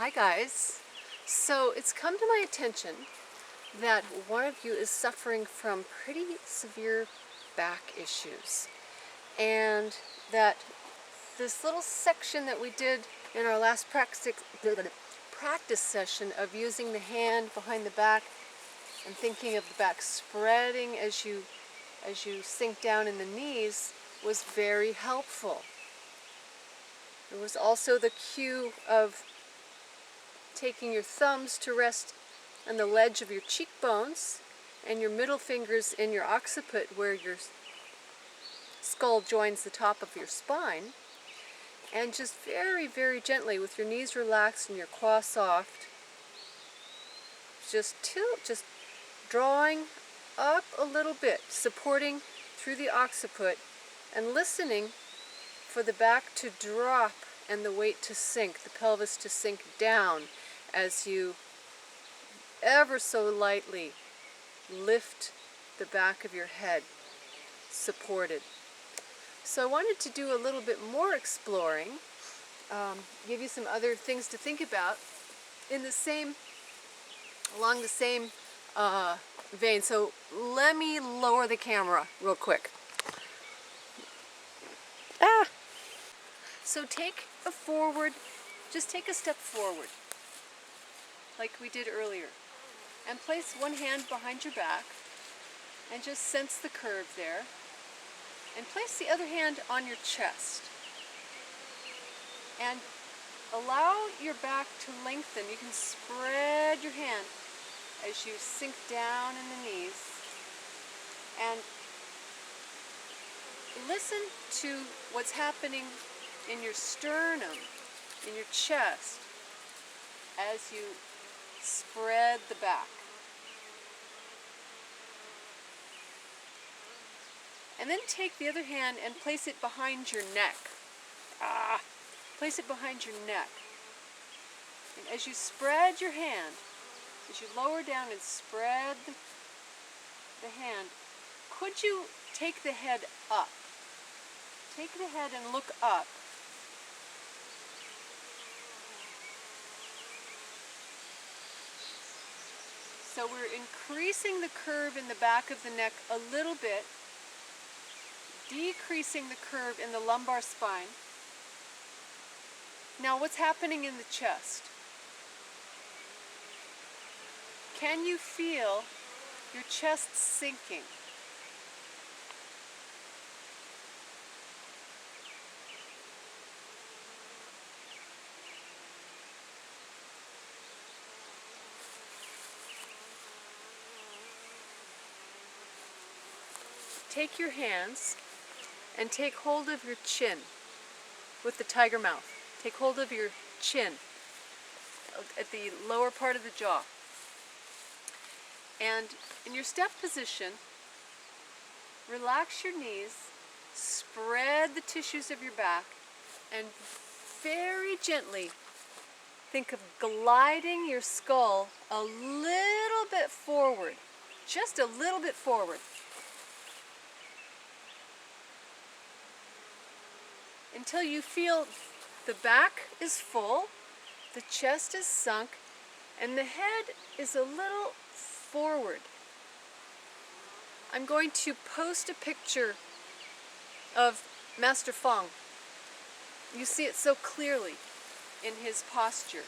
Hi guys. So it's come to my attention that one of you is suffering from pretty severe back issues, and that this little section that we did in our last practice session of using the hand behind the back and thinking of the back spreading as you sink down in the knees was very helpful. There was also the cue of taking your thumbs to rest on the ledge of your cheekbones and your middle fingers in your occiput where your skull joins the top of your spine, and just very, very gently with your knees relaxed and your core soft, just drawing up a little bit, supporting through the occiput and listening for the back to drop and the weight to sink, the pelvis to sink down as you ever so lightly lift the back of your head, supported. So I wanted to do a little bit more exploring, give you some other things to think about along the same vein. So let me lower the camera real quick. So take a step forward, like we did earlier, and place one hand behind your back and just sense the curve there, and place the other hand on your chest and allow your back to lengthen. You can spread your hand as you sink down in the knees and listen to what's happening in your sternum, in your chest, as you spread the back. And then take the other hand and place it behind your neck. Place it behind your neck. And as you spread your hand, as you lower down and spread the hand, could you take the head up? Take the head and look up. So we're increasing the curve in the back of the neck a little bit, decreasing the curve in the lumbar spine. Now what's happening in the chest? Can you feel your chest sinking? Take your hands and take hold of your chin with the tiger mouth. Take hold of your chin at the lower part of the jaw. And in your step position, relax your knees, spread the tissues of your back, and very gently think of gliding your skull a little bit forward, just a little bit forward. Until you feel the back is full, the chest is sunk, and the head is a little forward. I'm going to post a picture of Master Feng. You see it so clearly in his posture.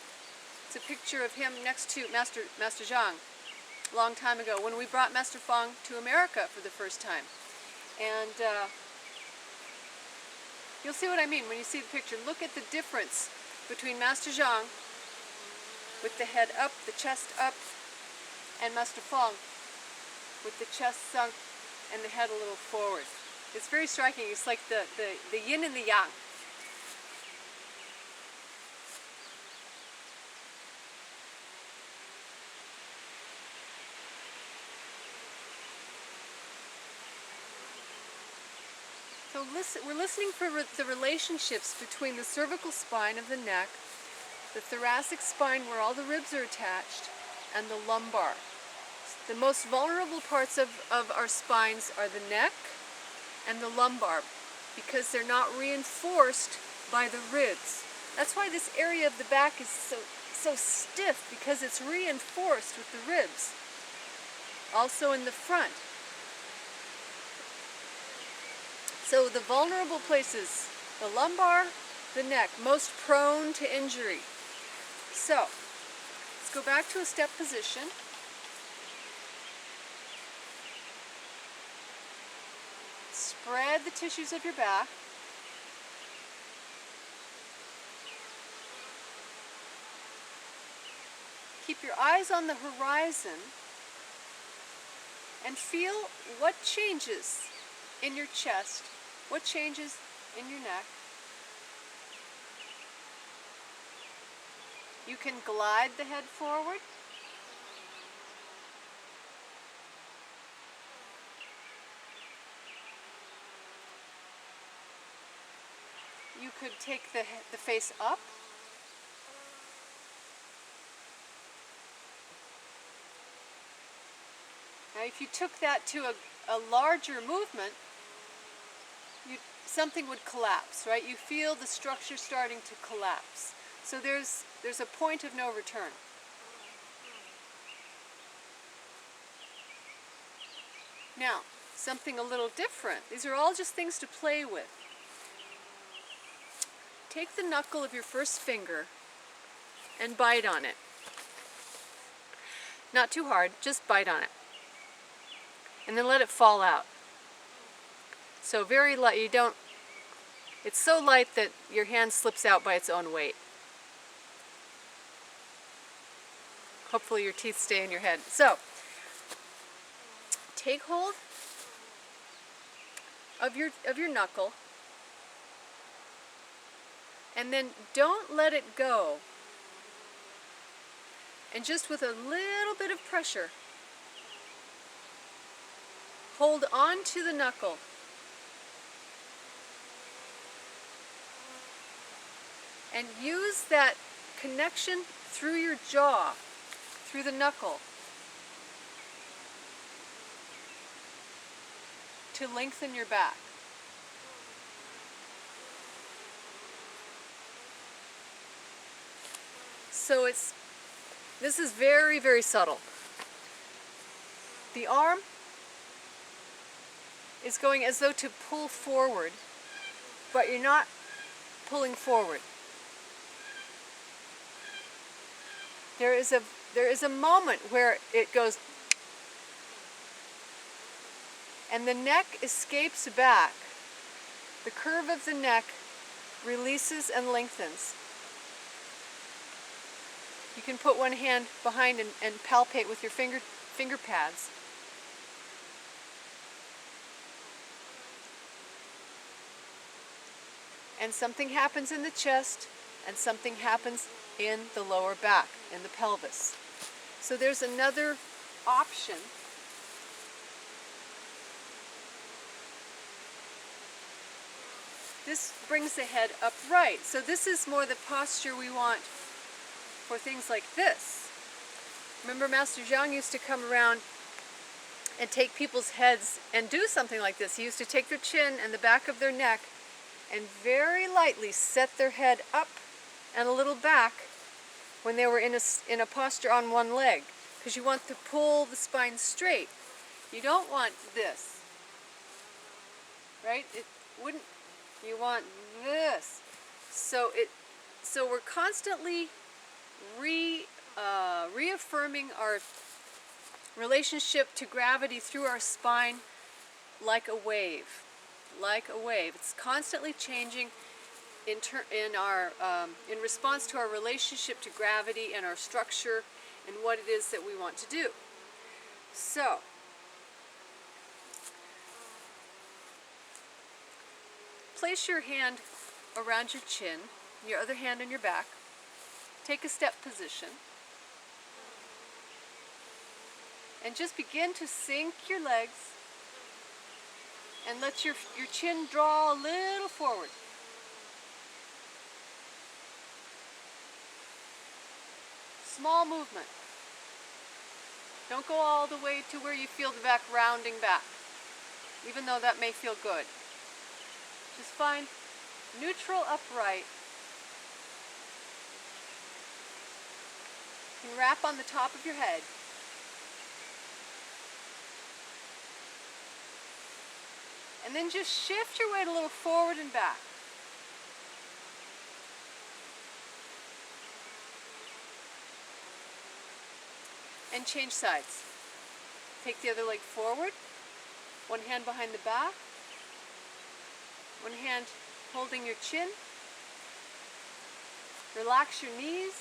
It's a picture of him next to Master Zhang a long time ago when we brought Master Feng to America for the first time. And you'll see what I mean when you see the picture. Look at the difference between Master Zhang with the head up, the chest up, and Master Feng with the chest sunk and the head a little forward. It's very striking. It's like the yin and the yang. So we're listening for the relationships between the cervical spine of the neck, the thoracic spine where all the ribs are attached, and the lumbar. The most vulnerable parts of our spines are the neck and the lumbar because they're not reinforced by the ribs. That's why this area of the back is so stiff because it's reinforced with the ribs. Also in the front. So the vulnerable places, the lumbar, the neck, most prone to injury. So, let's go back to a step position. Spread the tissues of your back. Keep your eyes on the horizon and feel what changes in your chest, what changes in your neck. You can glide the head forward. You could take the face up. Now if you took that to a larger movement, something would collapse, right? You feel the structure starting to collapse. So there's a point of no return. Now, something a little different. These are all just things to play with. Take the knuckle of your first finger and bite on it. Not too hard, just bite on it. And then let it fall out. So very light, it's so light that your hand slips out by its own weight. Hopefully your teeth stay in your head. So, take hold of your knuckle, and then don't let it go. And just with a little bit of pressure, hold on to the knuckle. And use that connection through your jaw, through the knuckle, to lengthen your back. So this is very, very subtle. The arm is going as though to pull forward, but you're not pulling forward. There is a moment where it goes, and the neck escapes back. The curve of the neck releases and lengthens. You can put one hand behind and palpate with your finger pads. And something happens in the chest, and something happens in the lower back, in the pelvis. So there's another option. This brings the head upright. So this is more the posture we want for things like this. Remember, Master Zhang used to come around and take people's heads and do something like this. He used to take their chin and the back of their neck and very lightly set their head up and a little back when they were in a posture on one leg, because you want to pull the spine straight. You don't want this, right? It wouldn't. You want this. So we're constantly reaffirming our relationship to gravity through our spine like a wave. Like a wave. It's constantly changing in response to our relationship to gravity and our structure and what it is that we want to do. So, place your hand around your chin, your other hand on your back. Take a step position. And just begin to sink your legs and let your chin draw a little forward. Small movement. Don't go all the way to where you feel the back rounding back, even though that may feel good. Just find neutral upright. can wrap on the top of your head. And then just shift your weight a little forward and back. And change sides. Take the other leg forward, one hand behind the back, one hand holding your chin. Relax your knees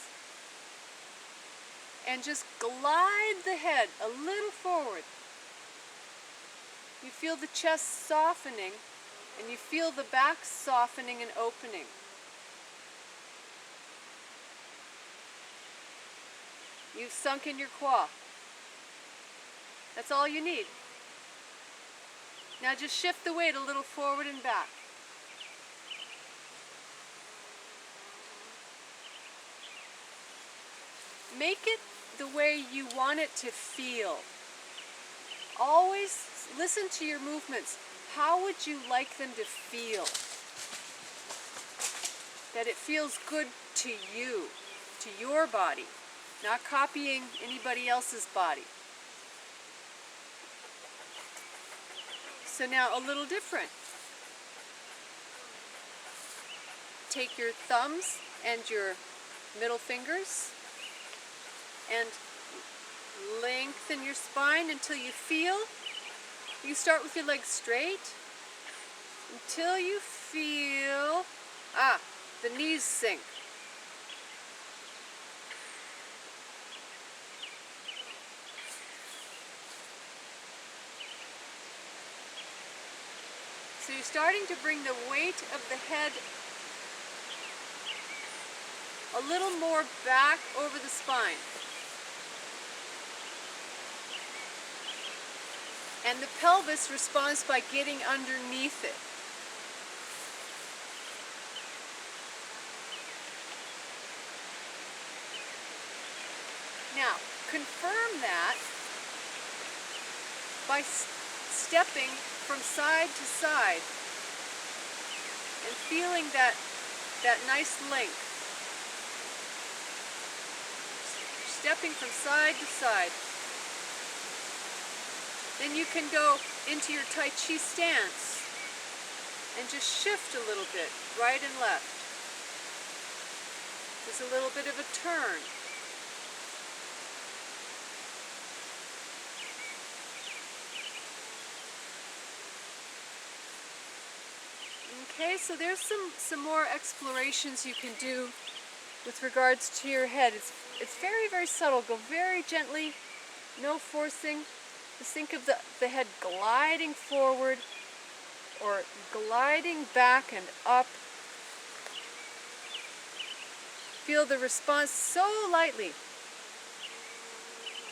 and just glide the head a little forward. You feel the chest softening and you feel the back softening and opening. You've sunk in your quad. That's all you need. Now just shift the weight a little forward and back. Make it the way you want it to feel. Always listen to your movements. How would you like them to feel? That it feels good to you, to your body, not copying anybody else's body. So now a little different. Take your thumbs and your middle fingers and lengthen your spine until you feel. You start with your legs straight until you feel the knees sink. So you're starting to bring the weight of the head a little more back over the spine. And the pelvis responds by getting underneath it. Now, confirm that by stepping from side to side and feeling that nice length. Stepping from side to side. Then you can go into your Tai Chi stance and just shift a little bit, right and left. There's a little bit of a turn. Okay, so there's some more explorations you can do with regards to your head. It's very, very subtle. Go very gently, no forcing. Just think of the head gliding forward or gliding back and up. Feel the response so lightly.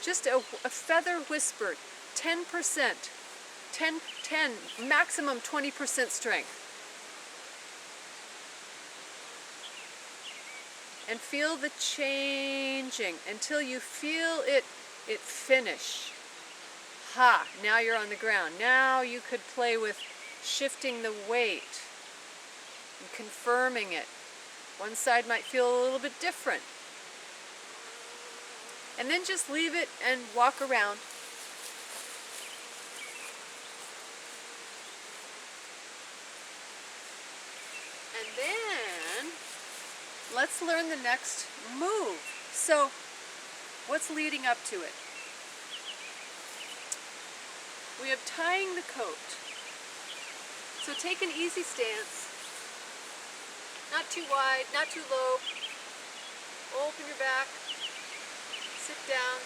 Just a feather whisper, 10%, 10, maximum 20% strength. And feel the changing until you feel it finish. Ha! Now you're on the ground. Now you could play with shifting the weight and confirming it. One side might feel a little bit different. And then just leave it and walk around. And then let's learn the next move. So, what's leading up to it? We have tying the coat. So take an easy stance. Not too wide, not too low. Open your back. Sit down.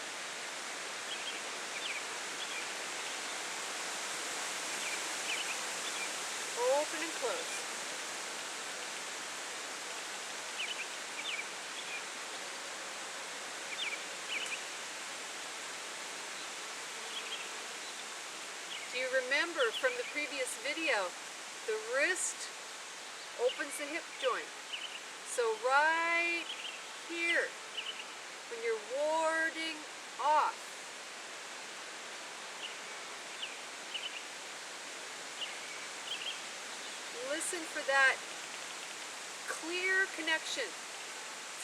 Open and close. Do you remember from the previous video, the wrist opens the hip joint. So right here, when you're warding off, listen for that clear connection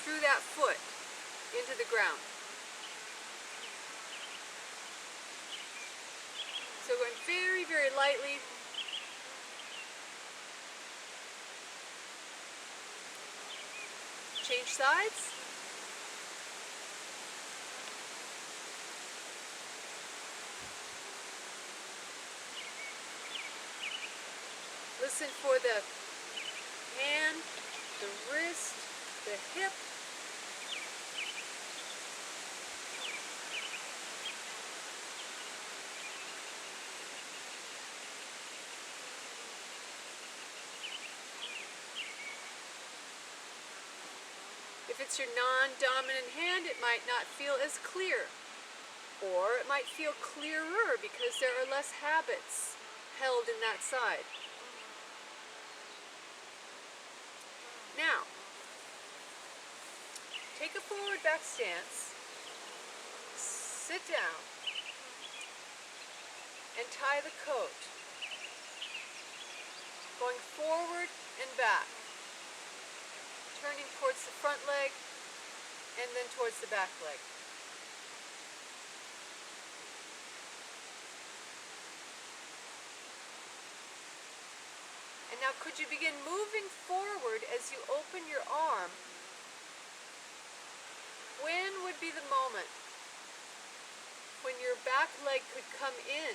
through that foot into the ground. So going very, very lightly. Change sides. Listen for the hand, the wrist, the hip. If it's your non-dominant hand, it might not feel as clear. Or it might feel clearer because there are less habits held in that side. Now, take a forward back stance, sit down, and tie the coat, going forward and back, turning towards the front leg and then towards the back leg. And now could you begin moving forward as you open your arm? When would be the moment when your back leg could come in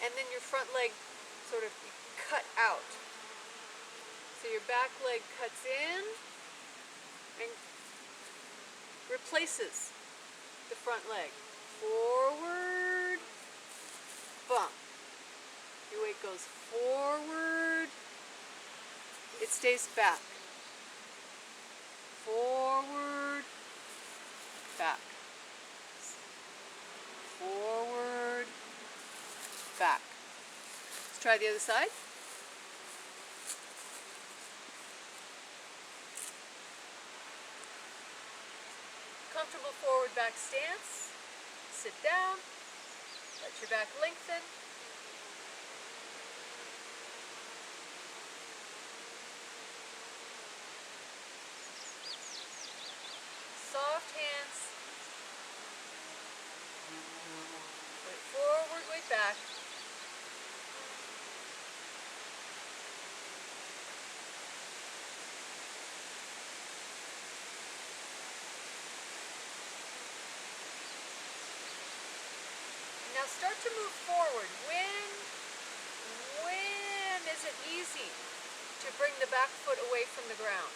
and then your front leg sort of cut out? So your back leg cuts in and replaces the front leg. Forward, bump. Your weight goes forward, it stays back. Forward, back. Forward, back. Let's try the other side. Comfortable forward back stance. Sit down. Let your back lengthen. Soft hands. Weight forward, weight back. Now start to move forward. When is it easy to bring the back foot away from the ground?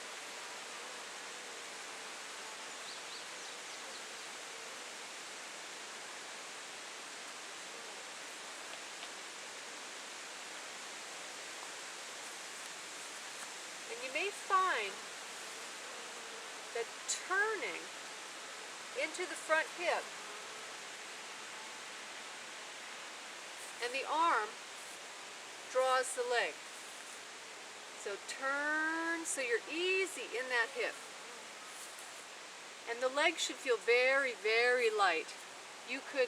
And you may find that turning into the front hip and the arm draws the leg. So turn so you're easy in that hip. And the leg should feel very, very light. You could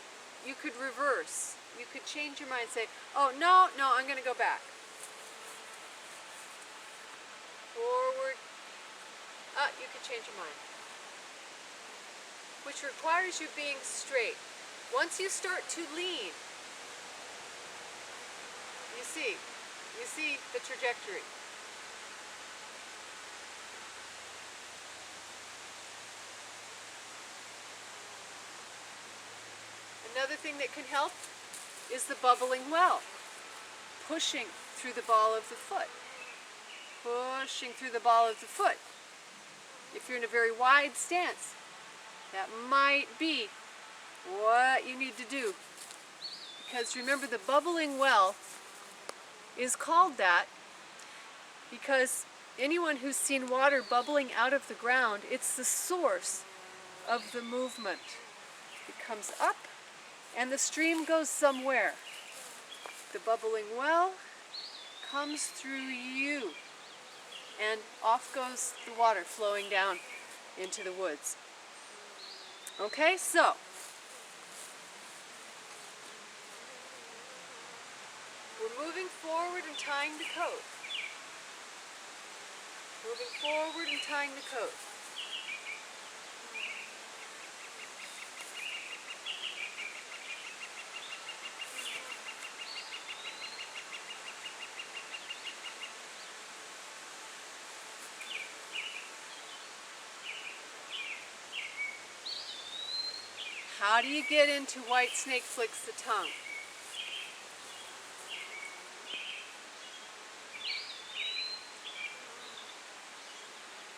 reverse. You could change your mind and say, oh, no, I'm going to go back. Forward. You could change your mind. Which requires you being straight. Once you start to lean, you see the trajectory. Another thing that can help is the bubbling well. Pushing through the ball of the foot. Pushing through the ball of the foot. If you're in a very wide stance, that might be what you need to do. Because remember, the bubbling well is called that because anyone who's seen water bubbling out of the ground, it's the source of the movement. It comes up and the stream goes somewhere. The bubbling well comes through you and off goes the water flowing down into the woods. Okay, so we're moving forward and tying the coat. Moving forward and tying the coat. How do you get into white snake flicks the tongue?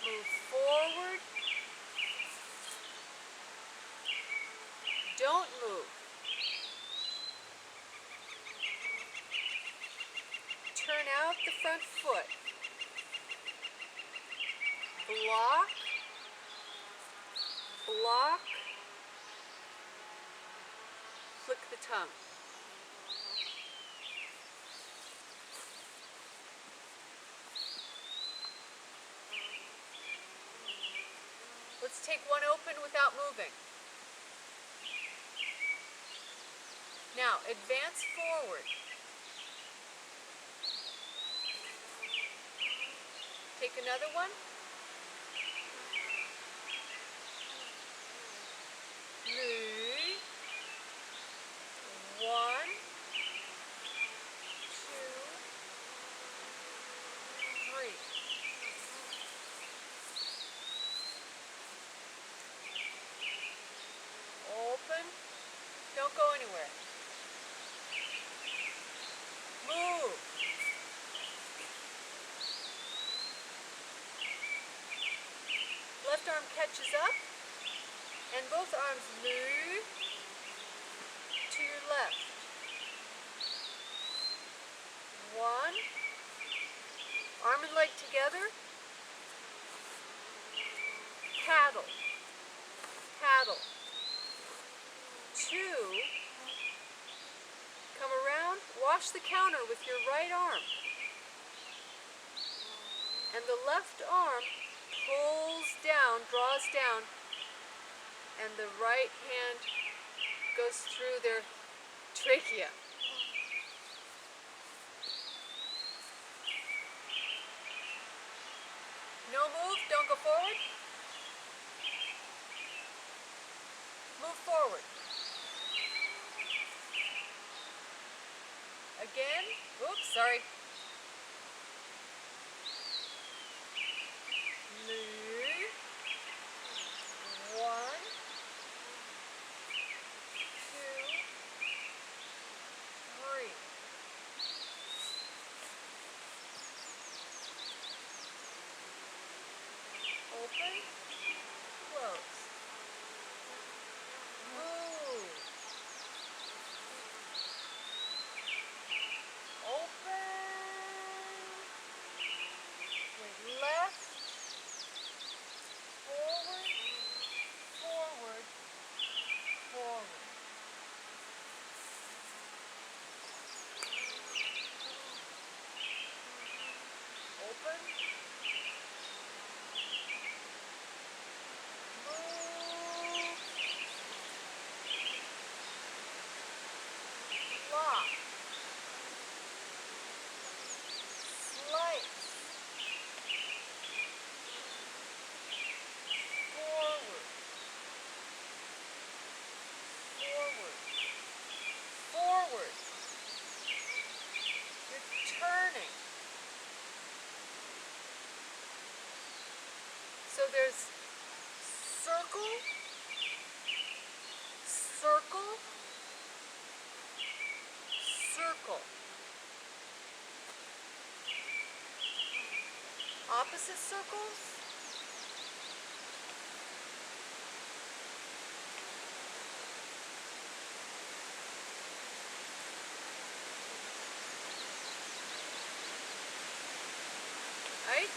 Move forward. Don't move. Turn out the front foot. Block. Block. Flick the tongue. Let's take one open without moving. Now, advance forward. Take another one. Move. 1, 2, 3. Open. Don't go anywhere. Move. Left arm catches up, and both arms move to your left. 1. Arm and leg together. Paddle. Paddle. 2. Come around. Wash the counter with your right arm. And the left arm pulls down, draws down, and the right hand goes through their trachea. No move, don't go forward. Move forward. Again. Oops, sorry. Move. 1, 2, 3. Open, close. Move. Open. With left. Forward, forward, forward. Open. Move. Lock. Slice. Forward. Forward. Forward. You're turning. So there's circle, circle, circle. Opposite circles. Right?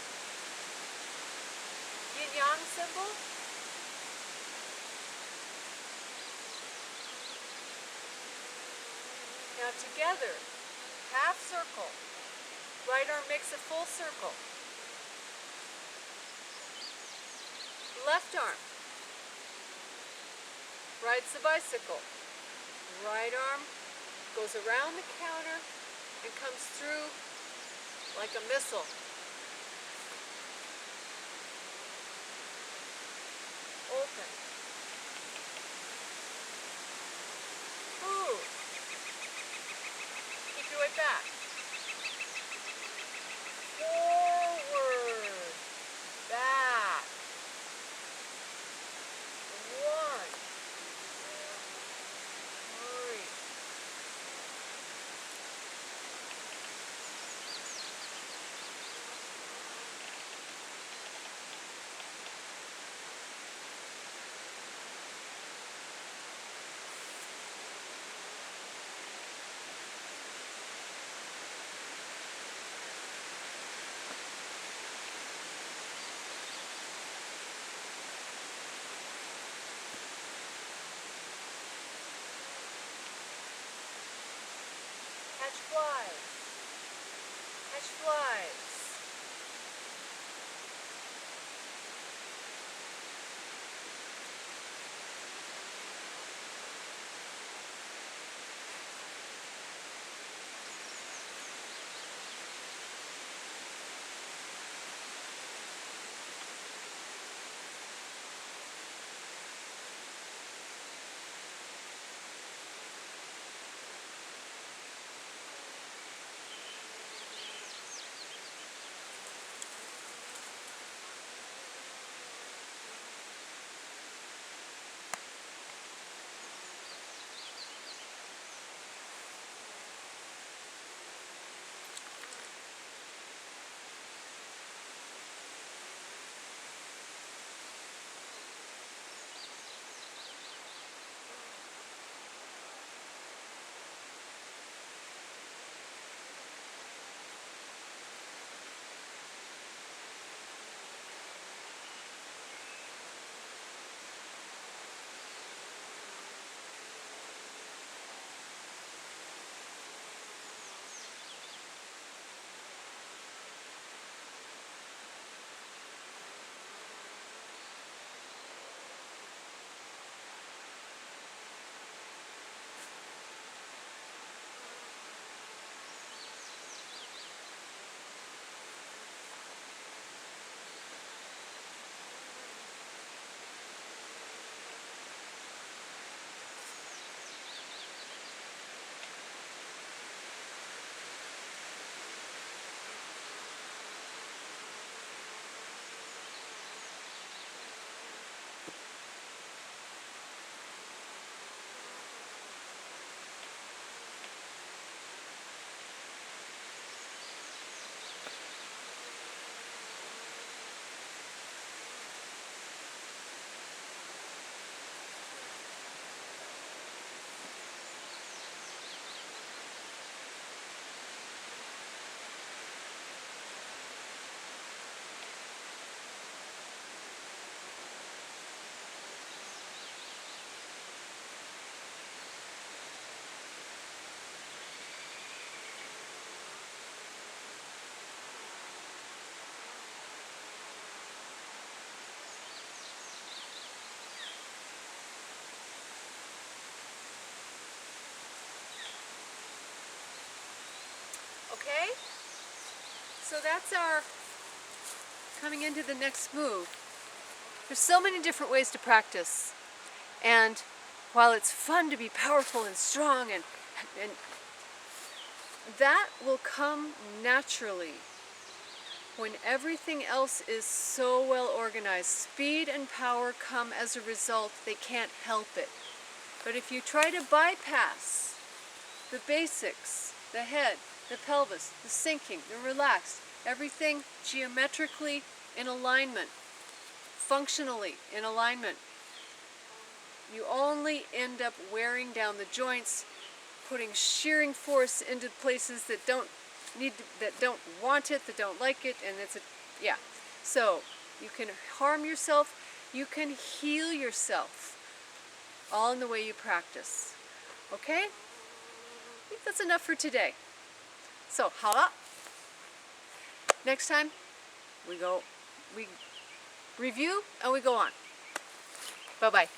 Yin-yang symbol. Now together, half circle. Right arm makes a full circle. Left arm rides the bicycle. Right arm goes around the counter and comes through like a missile. Open. Move. Keep your weight back. Forward. Back. 1, Catch flies. Catch flies. Okay? So that's our coming into the next move. There's so many different ways to practice. And while it's fun to be powerful and strong and that will come naturally when everything else is so well organized. Speed and power come as a result. They can't help it. But if you try to bypass the basics, the head, the pelvis, the sinking, the relaxed, everything geometrically in alignment, functionally in alignment, you only end up wearing down the joints, putting shearing force into places that don't want it, that don't like it, and yeah. So you can harm yourself, you can heal yourself, all in the way you practice. Okay? I think that's enough for today. So, hala. Next time, we review and we go on. Bye-bye.